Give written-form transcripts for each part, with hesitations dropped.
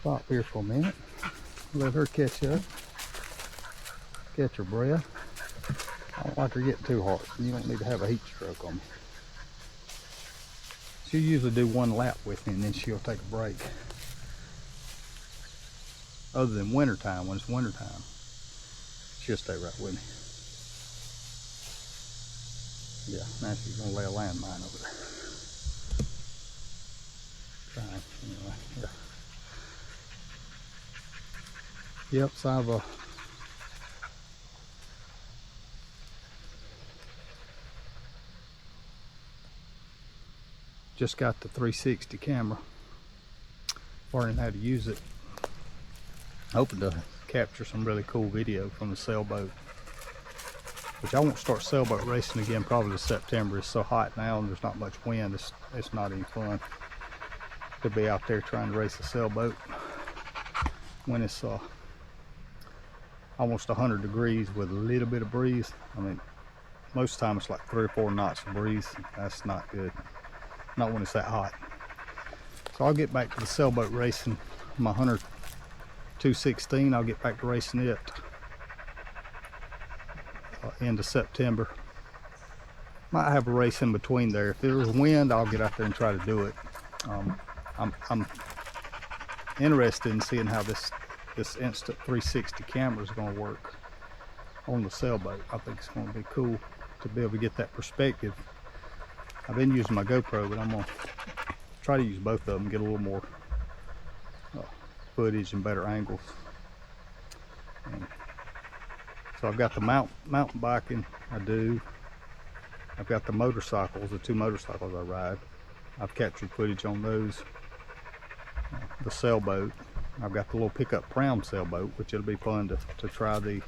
Stop here for a minute. Let her catch up. Catch her breath. I don't like her getting too hot. You don't need to have a heat stroke on me. She'll usually do one lap with me and then she'll take a break. Other than wintertime, when it's wintertime, she'll stay right with me. Yeah, now she's gonna lay a landmine over there. Trying, anyway, yeah. Yep, so I've just got the 360 camera, learning how to use it. Hoping to capture some really cool video from the sailboat, which I won't start sailboat racing again probably in September. It's so hot now and there's not much wind, it's not any fun to be out there trying to race a sailboat when it's almost 100 degrees with a little bit of breeze. I mean, most of the time it's like 3 or 4 knots of breeze. That's not good, not when it's that hot. So I'll get back to the sailboat racing. My Hunter 216, I'll get back to racing it end of September. Might have a race in between there. If there's wind, I'll get out there and try to do it. I'm interested in seeing how this insta360 camera is going to work on the sailboat. I think it's going to be cool to be able to get that perspective. I've been using my GoPro, but I'm going to try to use both of them, get a little more footage and better angles. So I've got the mountain biking I do. I've got the motorcycles, the 2 motorcycles I ride. I've captured footage on those. The sailboat. I've got the little pickup pram sailboat, which it'll be fun to try the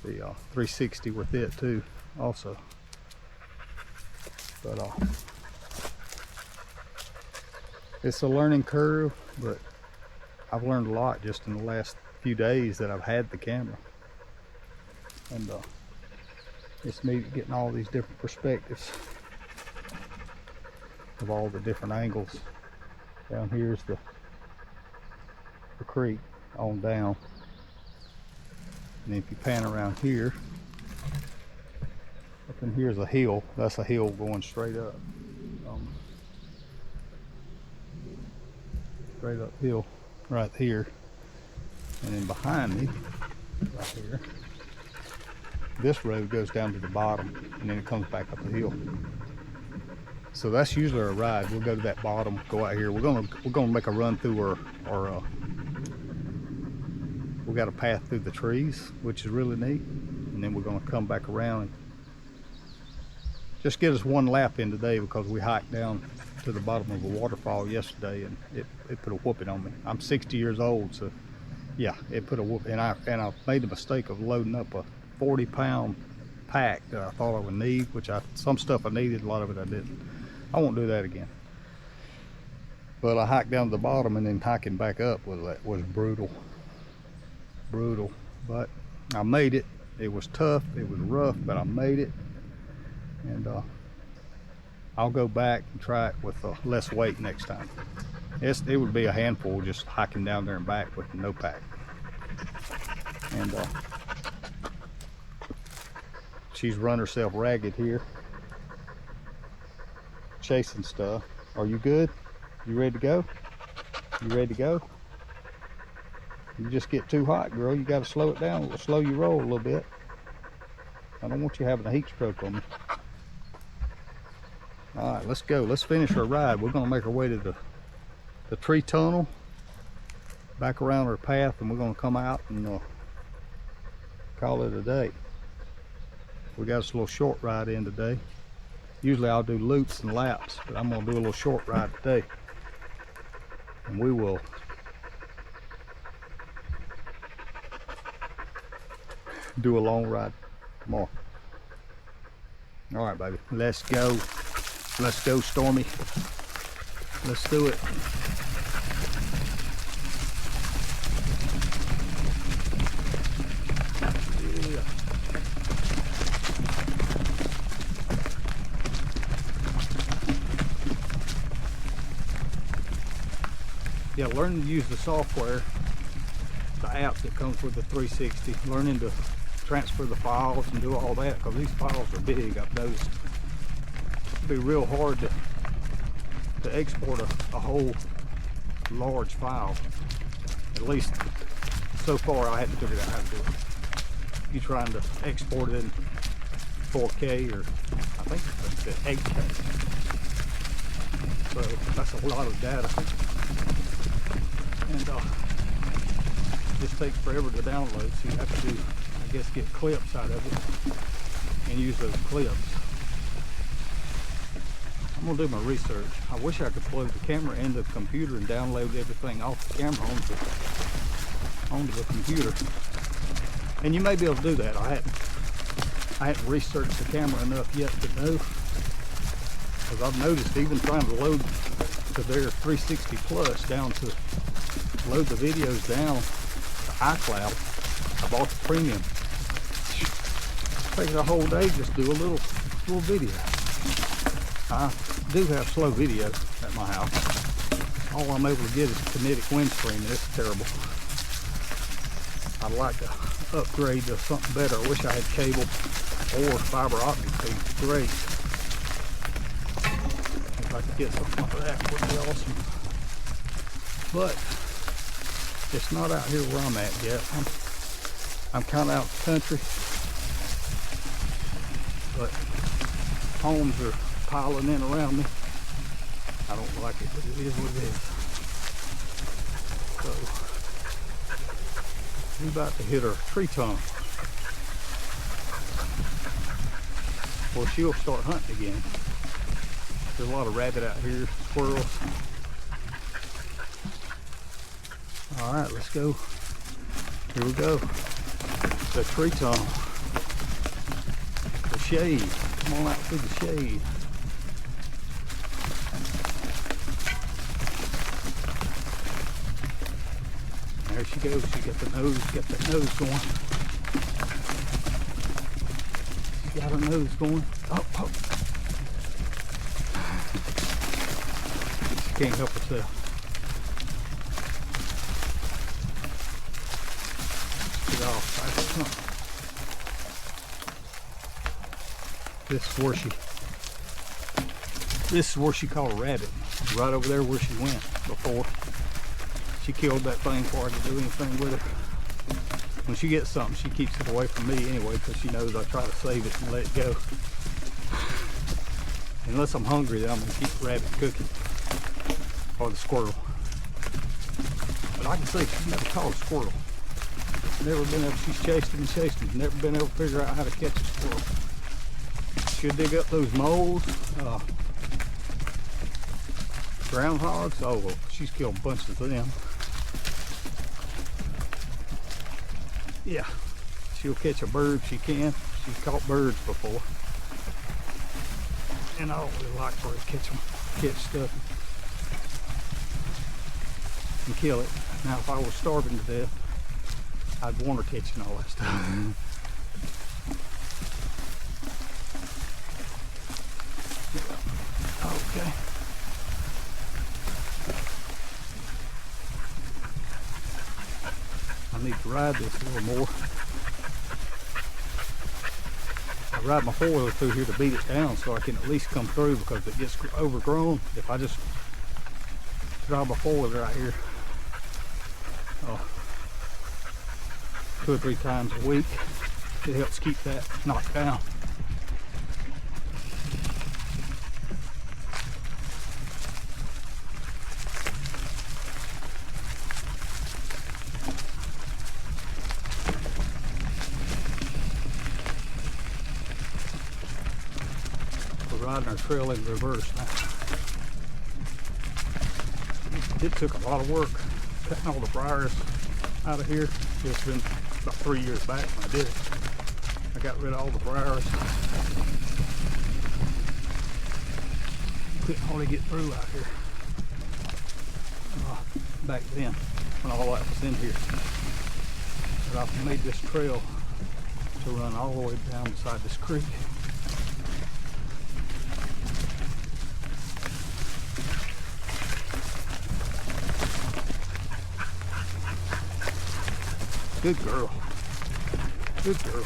360 with it too also. But it's a learning curve, but I've learned a lot just in the last few days that I've had the camera. And it's neat getting all these different perspectives of all the different angles. Down here's the creek on down. And if you pan around here, up in here's a hill. That's a hill going straight up. Straight uphill right here. And then behind me, right here, this road goes down to the bottom and then it comes back up the hill. So that's usually our ride. We'll go to that bottom, go out here. We're gonna make a run through our we got a path through the trees, which is really neat. And then we're gonna come back around and just get us one lap in today, because we hiked down to the bottom of a waterfall yesterday and it put a whooping on me. I'm 60 years old, so yeah, it put a whooping. And I made the mistake of loading up a 40-pound pack that I thought I would need, which some stuff I needed, a lot of it I didn't. I won't do that again. But I hiked down to the bottom, and then hiking back up was brutal. Brutal. But I made it. It was tough, it was rough, but I made it. And I'll go back and try it with less weight next time. It would be a handful just hiking down there and back with no pack. And she's run herself ragged here, chasing stuff. Are you good? You ready to go? You ready to go? You just get too hot, girl. You got to slow it down, slow your roll a little bit. I don't want you having a heat stroke on me. All right, let's go. Let's finish our ride. We're going to make our way to the tree tunnel, back around our path, and we're going to come out and call it a day. We got us a little short ride in today. Usually I'll do loops and laps, but I'm going to do a little short ride today. And we will do a long ride tomorrow. All right, baby, let's go. Let's go, Stormy. Let's do it. Yeah. yeah, learning to use the software, the app that comes with the 360, learning to transfer the files and do all that, because these files are big. I've noticed it'd be real hard to export a whole large file. At least so far I hadn't figured out how to do it. You're trying to export it in 4K, or I think it's 8K. So that's a lot of data. And just takes forever to download, so you have to do, I guess, get clips out of it and use those clips. I'm gonna do my research. I wish I could plug the camera into the computer and download everything off the camera onto the computer. And you may be able to do that. I hadn't researched the camera enough yet to know, because I've noticed even trying to load to their 360 plus down to load the videos down to iCloud. I bought the premium. It takes a whole day just do a little video. I do have slow video at my house. All I'm able to get is kinetic windscreen, and it's terrible. I'd like to upgrade to something better. I wish I had cable or fiber optic. It'd be great. If I could get something like that, would be awesome. But it's not out here where I'm at yet. I'm kind of out the country, but homes are piling in around me. I don't like it, but it is what it is. So we're about to hit her tree tongue, or she'll start hunting again. There's a lot of rabbit out here, squirrels. All right, let's go. Here we go. The tree tongue. The shade. Come on out through the shade. There she goes. She got that nose going. She got her nose going. Oh, oh. She can't help herself. Get off. This is where she caught a rabbit. Right over there where she went before. She killed that thing before I could do anything with her. When she gets something, she keeps it away from me anyway, because she knows I try to save it and let it go. Unless I'm hungry, then I'm going to keep the rabbit cooking. Or the squirrel. But I can say she's never caught a squirrel. Never been able, she's chased him and chased him. Never been able to figure out how to catch a squirrel. She'll dig up those moles. Groundhogs. Oh, well, she's killed bunches of them. Yeah, she'll catch a bird if she can. She's caught birds before. And I don't really like for her to catch stuff and kill it. Now, if I was starving to death, I'd want her catching all that stuff. Okay. I need to ride this a little more. I ride my four-wheeler through here to beat it down so I can at least come through, because it gets overgrown. If I just drive my four-wheeler out here 2 or 3 times a week, it helps keep that knocked down. Riding our trail in reverse now. It took a lot of work cutting all the briars out of here. It's been about 3 years back when I did it. I got rid of all the briars. Couldn't hardly get through out here back then when all that was in here. But I've made this trail to run all the way down beside this creek. Good girl. Good girl.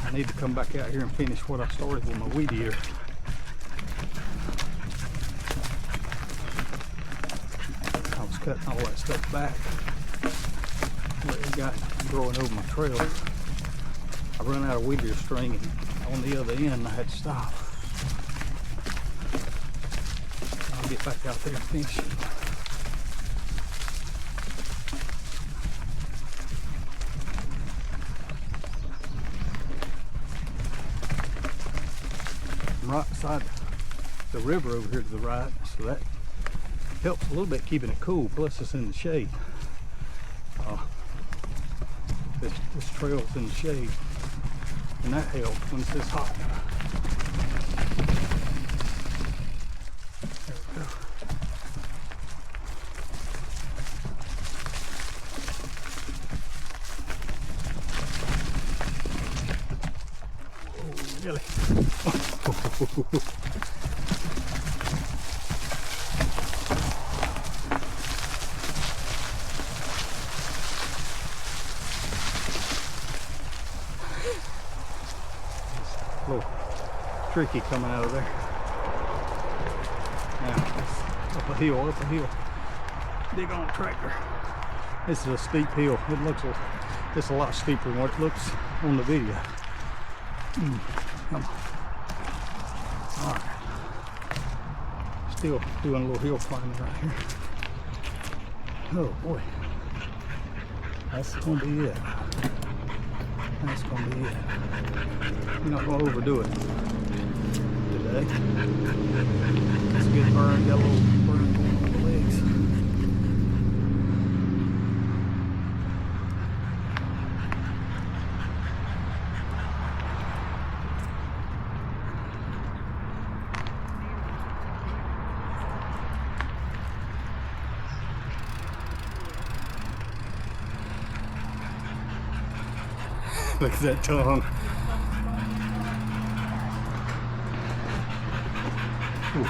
I need to come back out here and finish what I started with my weed eater. I was cutting all that stuff back that we got growing over my trail. I run out of weed eater string, and on the other end I had to stop. I'll get back out there and finish it. I'm right beside the river over here to the right, so that helps a little bit keeping it cool, plus it's in the shade. This trail's in the shade, and that helps when it's this hot. There we go. Oh, really? A little tricky coming out of there. Now, it's up a hill. Dig on the tractor. This is a steep hill. It's a lot steeper than what it looks on the video. Come on. All right. Still doing a little hill climbing right here. Oh boy. That's gonna be it. That's gonna be it. You're not gonna overdo it today. It's a good burn. Got a little burn going on the legs. Look at that tongue. Ooh.